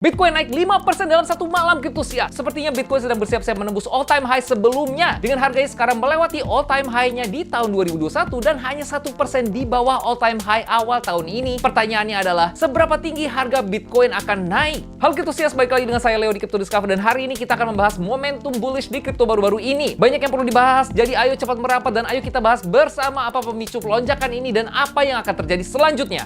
Bitcoin naik 5% dalam satu malam Cryptosias. Sepertinya Bitcoin sedang bersiap-siap menembus all-time high sebelumnya. Dengan harganya sekarang melewati all-time high-nya di tahun 2021 dan hanya 1% di bawah all-time high awal tahun ini. Pertanyaannya adalah, seberapa tinggi harga Bitcoin akan naik? Halo Cryptosias, balik lagi dengan saya Leo di Crypto Discover dan hari ini kita akan membahas momentum bullish di kripto baru-baru ini. Banyak yang perlu dibahas, jadi ayo cepat merapat dan ayo kita bahas bersama apa pemicu lonjakan ini dan apa yang akan terjadi selanjutnya.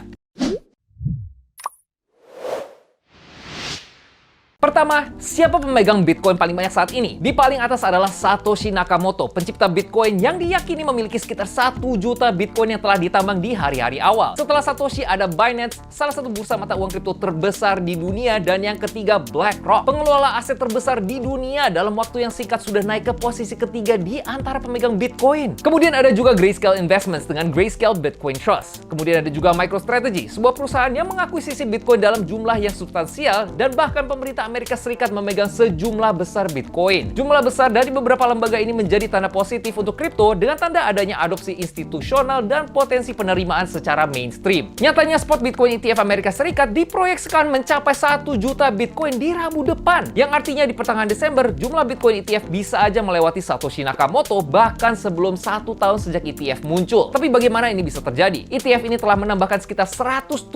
Pertama, siapa pemegang Bitcoin paling banyak saat ini? Di paling atas adalah Satoshi Nakamoto, pencipta Bitcoin yang diyakini memiliki sekitar 1 juta Bitcoin yang telah ditambang di hari-hari awal. Setelah Satoshi ada Binance, salah satu bursa mata uang kripto terbesar di dunia, dan yang ketiga BlackRock, pengelola aset terbesar di dunia dalam waktu yang singkat sudah naik ke posisi ketiga di antara pemegang Bitcoin. Kemudian ada juga Grayscale Investments dengan Grayscale Bitcoin Trust. Kemudian ada juga MicroStrategy, sebuah perusahaan yang mengakuisisi Bitcoin dalam jumlah yang substansial dan bahkan pemerintah Amerika Serikat memegang sejumlah besar Bitcoin. Jumlah besar dari beberapa lembaga ini menjadi tanda positif untuk kripto dengan tanda adanya adopsi institusional dan potensi penerimaan secara mainstream. Nyatanya spot Bitcoin ETF Amerika Serikat diproyeksikan mencapai 1 juta Bitcoin di Rabu depan, yang artinya di pertengahan Desember jumlah Bitcoin ETF bisa aja melewati Satoshi Nakamoto bahkan sebelum 1 tahun sejak ETF muncul. Tapi bagaimana ini bisa terjadi? ETF ini telah menambahkan sekitar 177.000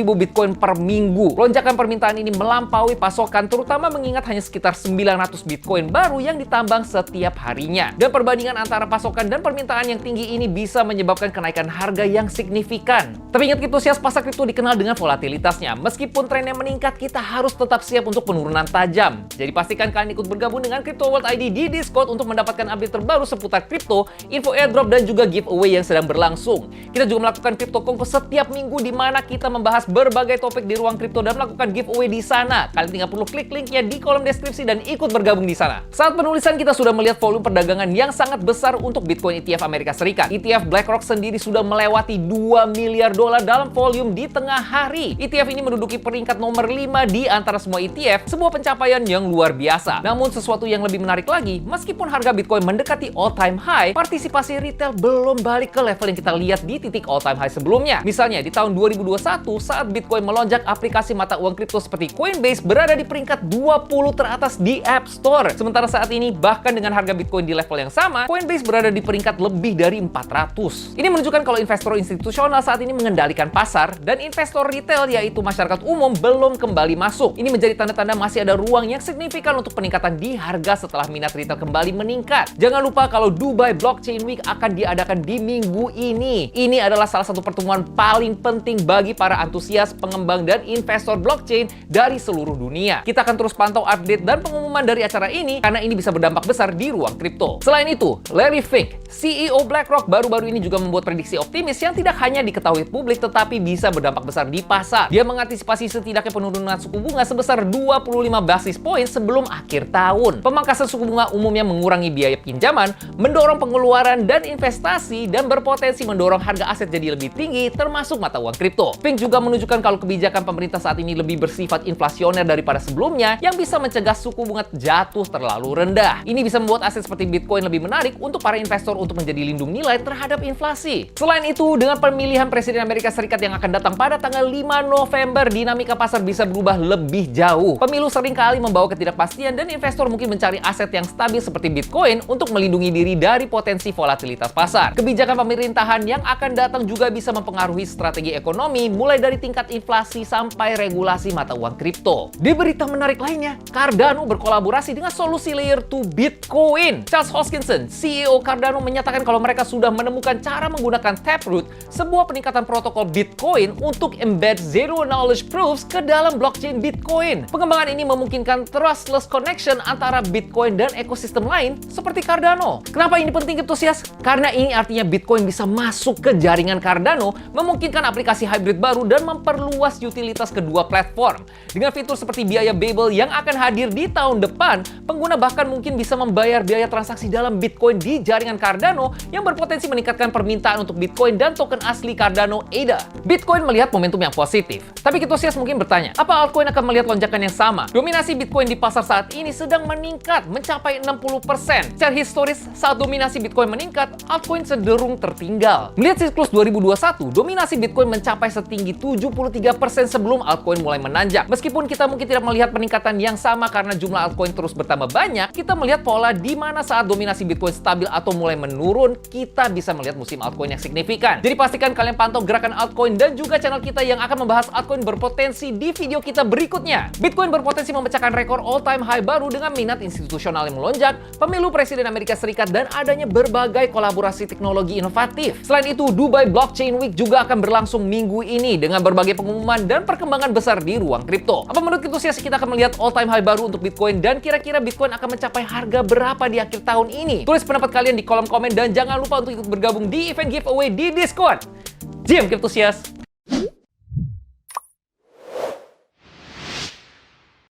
Bitcoin per minggu. Lonjakan permintaan ini melampaui pasokan, terutama mengingat hanya sekitar 900 Bitcoin baru yang ditambang setiap harinya. Dan perbandingan antara pasokan dan permintaan yang tinggi ini bisa menyebabkan kenaikan harga yang signifikan. Tapi ingat Cryptosias, pasar kripto dikenal dengan volatilitasnya. Meskipun trennya meningkat, kita harus tetap siap untuk penurunan tajam. Jadi pastikan kalian ikut bergabung dengan Crypto World ID di Discord untuk mendapatkan update terbaru seputar kripto, info airdrop, dan juga giveaway yang sedang berlangsung. Kita juga melakukan Crypto Convo setiap minggu di mana kita membahas berbagai topik di ruang kripto dan melakukan giveaway di sana. Kalian tinggal perlu klik linknya di kolom deskripsi dan ikut bergabung di sana. Saat penulisan kita sudah melihat volume perdagangan yang sangat besar untuk Bitcoin ETF Amerika Serikat. ETF BlackRock sendiri sudah melewati 2 miliar dolar dalam volume di tengah hari. ETF ini menduduki peringkat nomor 5 di antara semua ETF, sebuah pencapaian yang luar biasa. Namun sesuatu yang lebih menarik lagi, meskipun harga Bitcoin mendekati all-time high, partisipasi retail belum balik ke level yang kita lihat di titik all-time high sebelumnya. Misalnya di tahun 2021 saat Bitcoin melonjak, aplikasi mata uang kripto seperti Coinbase berada di peringkat 20 teratas di App Store. Sementara saat ini, bahkan dengan harga Bitcoin di level yang sama, Coinbase berada di peringkat lebih dari 400. Ini menunjukkan kalau investor institusional saat ini mengendalikan pasar dan investor retail yaitu masyarakat umum belum kembali masuk. Ini menjadi tanda-tanda masih ada ruang yang signifikan untuk peningkatan di harga setelah minat retail kembali meningkat. Jangan lupa kalau Dubai Blockchain Week akan diadakan di minggu ini. Ini adalah salah satu pertemuan paling penting bagi para antusias, pengembang, dan investor blockchain dari seluruh dunia. Kita akan terus pantau update dan pengumuman dari acara ini karena ini bisa berdampak besar di ruang kripto. Selain itu, Larry Fink, CEO BlackRock, baru-baru ini juga membuat prediksi optimis yang tidak hanya diketahui publik tetapi bisa berdampak besar di pasar. Dia mengantisipasi setidaknya penurunan suku bunga sebesar 25 basis poin sebelum akhir tahun. Pemangkasan suku bunga umumnya mengurangi biaya pinjaman, mendorong pengeluaran dan investasi, dan berpotensi mendorong harga aset jadi lebih tinggi termasuk mata uang kripto. Fink juga menunjukkan kalau kebijakan pemerintah saat ini lebih bersifat inflasioner daripada sebelumnya yang bisa mencegah suku bunga jatuh terlalu rendah. Ini bisa membuat aset seperti Bitcoin lebih menarik untuk para investor untuk menjadi lindung nilai terhadap inflasi. Selain itu, dengan pemilihan Presiden Amerika Serikat yang akan datang pada tanggal 5 November, dinamika pasar bisa berubah lebih jauh. Pemilu seringkali membawa ketidakpastian dan investor mungkin mencari aset yang stabil seperti Bitcoin untuk melindungi diri dari potensi volatilitas pasar. Kebijakan pemerintahan yang akan datang juga bisa mempengaruhi strategi ekonomi, mulai dari tingkat inflasi sampai regulasi mata uang kripto. Di berita menarik lainnya, Cardano berkolaborasi dengan solusi Layer 2 Bitcoin. Charles Hoskinson, CEO Cardano, menyatakan kalau mereka sudah menemukan cara menggunakan Taproot, sebuah peningkatan protokol Bitcoin untuk embed Zero Knowledge Proofs ke dalam blockchain Bitcoin. Pengembangan ini memungkinkan trustless connection antara Bitcoin dan ekosistem lain seperti Cardano. Kenapa ini penting, Cryptosias? Karena ini artinya Bitcoin bisa masuk ke jaringan Cardano, memungkinkan aplikasi hybrid baru dan memperluas utilitas kedua platform. Dengan fitur seperti biaya Babel yang akan hadir di tahun depan, pengguna bahkan mungkin bisa membayar biaya transaksi dalam Bitcoin di jaringan Cardano yang berpotensi meningkatkan permintaan untuk Bitcoin dan token asli Cardano ADA. Bitcoin melihat momentum yang positif. Tapi Cryptosias mungkin bertanya, apa altcoin akan melihat lonjakan yang sama? Dominasi Bitcoin di pasar saat ini sedang meningkat mencapai 60%. Secara historis, saat dominasi Bitcoin meningkat, altcoin cenderung tertinggal. Melihat siklus 2021, dominasi Bitcoin mencapai setinggi 73% sebelum altcoin mulai menanjak. Meskipun kita mungkin Meski tidak melihat peningkatan yang sama karena jumlah altcoin terus bertambah banyak, kita melihat pola di mana saat dominasi Bitcoin stabil atau mulai menurun, kita bisa melihat musim altcoin yang signifikan. Jadi pastikan kalian pantau gerakan altcoin dan juga channel kita yang akan membahas altcoin berpotensi di video kita berikutnya. Bitcoin berpotensi memecahkan rekor all-time high baru dengan minat institusional yang melonjak, pemilu Presiden Amerika Serikat, dan adanya berbagai kolaborasi teknologi inovatif. Selain itu, Dubai Blockchain Week juga akan berlangsung minggu ini dengan berbagai pengumuman dan perkembangan besar di ruang kripto. Apa menurut Cryptosias kita akan melihat all-time high baru untuk Bitcoin dan kira-kira Bitcoin akan mencapai harga berapa di akhir tahun ini? Tulis pendapat kalian di kolom komen dan jangan lupa untuk ikut bergabung di event giveaway di Discord. Cryptosias.